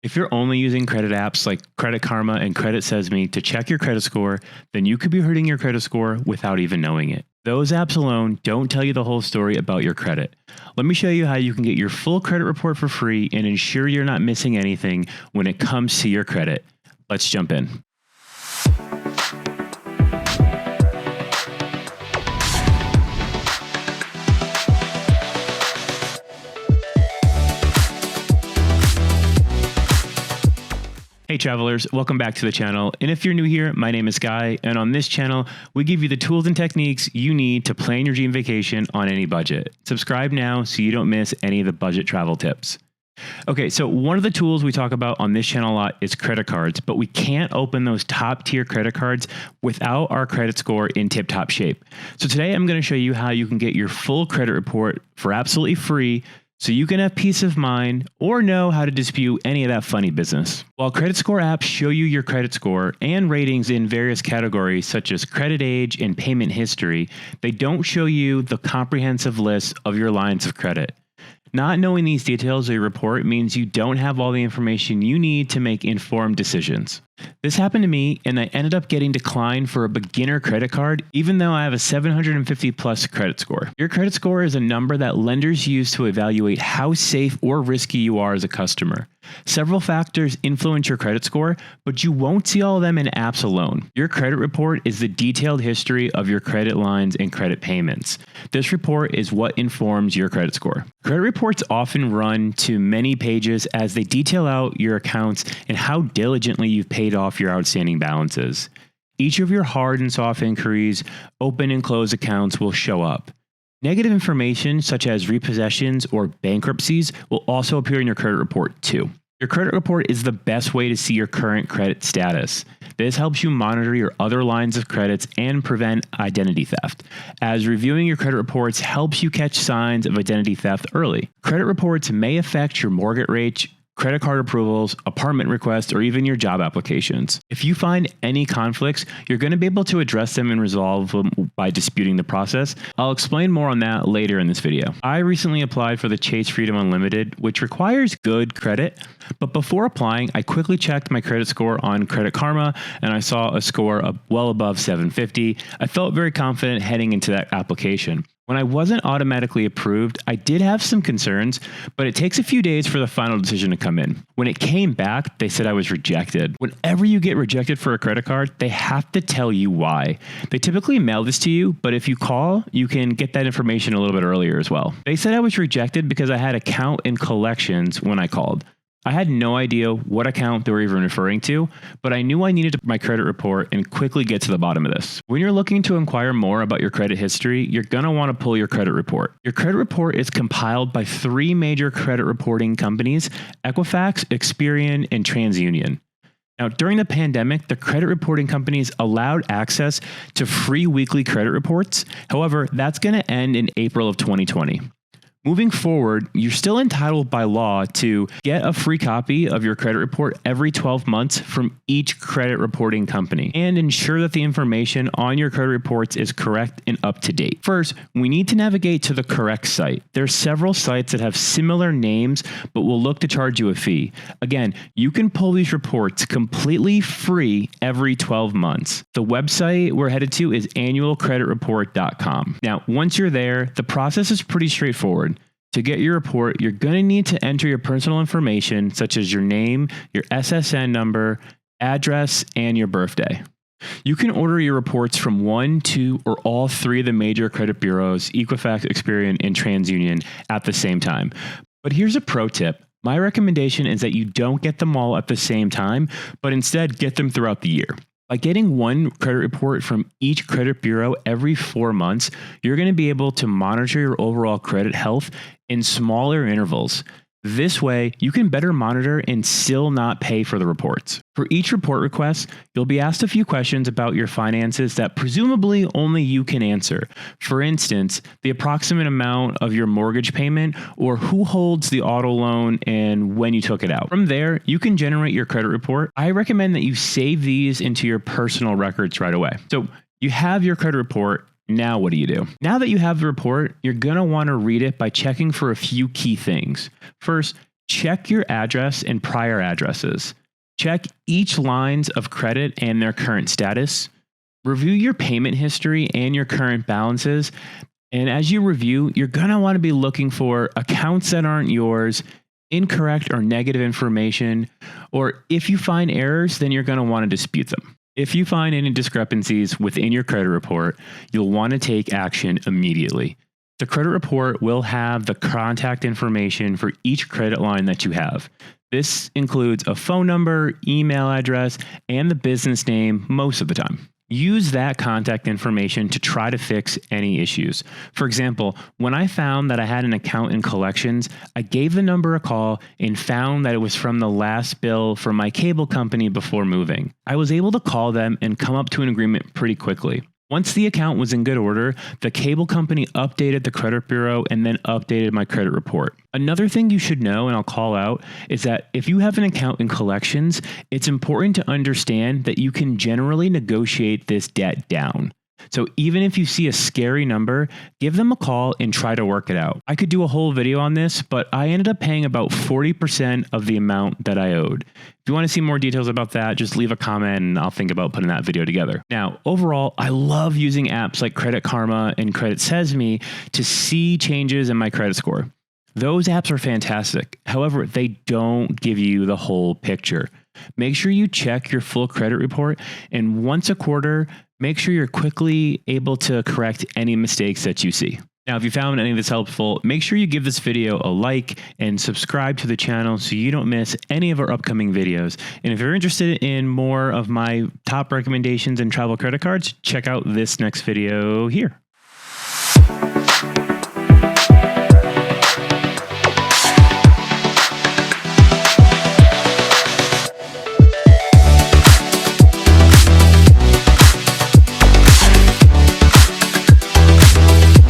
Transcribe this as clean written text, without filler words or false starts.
If you're only using credit apps like Credit Karma and Credit Says Me to check your credit score, then you could be hurting your credit score without even knowing it. Those apps alone don't tell you the whole story about your credit. Let me show you how you can get your full credit report for free and ensure you're not missing anything when it comes to your credit. Let's jump in. Hey travelers, welcome back to the channel. And if you're new here, my name is Guy, and on this channel, we give you the tools and techniques you need to plan your dream vacation on any budget. Subscribe now so you don't miss any of the budget travel tips. Okay, so one of the tools we talk about on this channel a lot is credit cards, but we can't open those top tier credit cards without our credit score in tip-top shape. So today I'm going to show you how you can get your full credit report for absolutely free so you can have peace of mind or know how to dispute any of that funny business. While credit score apps show you your credit score and ratings in various categories such as credit age and payment history, they don't show you the comprehensive list of your lines of credit. Not knowing these details of your report means you don't have all the information you need to make informed decisions. This happened to me, and I ended up getting declined for a beginner credit card, even though I have a 750 plus credit score. Your credit score is a number that lenders use to evaluate how safe or risky you are as a customer. Several factors influence your credit score, but you won't see all of them in apps alone. Your credit report is the detailed history of your credit lines and credit payments. This report is what informs your credit score. Credit reports often run to many pages as they detail out your accounts and how diligently you've paid off your outstanding balances. Each of your hard and soft inquiries, open and close accounts will show up. Negative information such as repossessions or bankruptcies will also appear in your credit report too. Your credit report is the best way to see your current credit status. This helps you monitor your other lines of credits and prevent identity theft, as reviewing your credit reports helps you catch signs of identity theft early. Credit reports may affect your mortgage rate, credit card approvals, apartment requests, or even your job applications. If you find any conflicts, you're going to be able to address them and resolve them by disputing the process. I'll explain more on that later in this video. I recently applied for the Chase Freedom Unlimited, which requires good credit, but before applying, I quickly checked my credit score on Credit Karma, and I saw a score of well above 750. I felt very confident heading into that application. When I wasn't automatically approved, I did have some concerns, but it takes a few days for the final decision to come in. When it came back, they said I was rejected. Whenever you get rejected for a credit card, they have to tell you why. They typically mail this to you, but if you call, you can get that information a little bit earlier as well. They said I was rejected because I had account in collections when I called. I had no idea what account they were even referring to, but I knew I needed my credit report and quickly get to the bottom of this. When you're looking to inquire more about your credit history, you're going to want to pull your credit report. Your credit report is compiled by three major credit reporting companies: Equifax, Experian, and TransUnion. Now, during the pandemic, the credit reporting companies allowed access to free weekly credit reports. However, that's going to end in April of 2020. Moving forward, you're still entitled by law to get a free copy of your credit report every 12 months from each credit reporting company and ensure that the information on your credit reports is correct and up to date. First, we need to navigate to the correct site. There are several sites that have similar names, but will look to charge you a fee. Again, you can pull these reports completely free every 12 months. The website we're headed to is annualcreditreport.com. Now, once you're there, the process is pretty straightforward. To get your report, you're going to need to enter your personal information, such as your name, your SSN number, address, and your birthday. You can order your reports from one, two, or all three of the major credit bureaus, Equifax, Experian, and TransUnion, at the same time. But here's a pro tip. My recommendation is that you don't get them all at the same time, but instead get them throughout the year. By getting one credit report from each credit bureau every 4 months, you're going to be able to monitor your overall credit health in smaller intervals. This way, you can better monitor and still not pay for the reports. For each report request, you'll be asked a few questions about your finances that presumably only you can answer. For instance, the approximate amount of your mortgage payment or who holds the auto loan and when you took it out. From there, you can generate your credit report. I recommend that you save these into your personal records right away. So you have your credit report. Now what do you do? Now that you have the report, you're going to want to read it by checking for a few key things. First, Check your address and prior addresses. Check each lines of credit and their current status. Review your payment history and your current balances. And as you review, you're going to want to be looking for accounts that aren't yours, incorrect or negative information, or if you find errors, then you're going to want to dispute them. If you find any discrepancies within your credit report, you'll want to take action immediately. The credit report will have the contact information for each credit line that you have. This includes a phone number, email address, and the business name most of the time. Use that contact information to try to fix any issues. For example, when I found that I had an account in collections, I gave the number a call and found that it was from the last bill for my cable company before moving. I was able to call them and come up to an agreement pretty quickly. Once the account was in good order, the cable company updated the credit bureau and then updated my credit report. Another thing you should know, and I'll call out, is that if you have an account in collections, it's important to understand that you can generally negotiate this debt down. So even if you see a scary number, give them a call and try to work it out. I could do a whole video on this, but I ended up paying about 40% of the amount that I owed. If you want to see more details about that, just leave a comment and I'll think about putting that video together. Now, overall, I love using apps like Credit Karma and Credit Sesame to see changes in my credit score. Those apps are fantastic. However, they don't give you the whole picture. Make sure you check your full credit report, and once a quarter, make sure you're quickly able to correct any mistakes that you see. Now, if you found any of this helpful, make sure you give this video a like and subscribe to the channel so you don't miss any of our upcoming videos. And if you're interested in more of my top recommendations in travel credit cards, check out this next video here.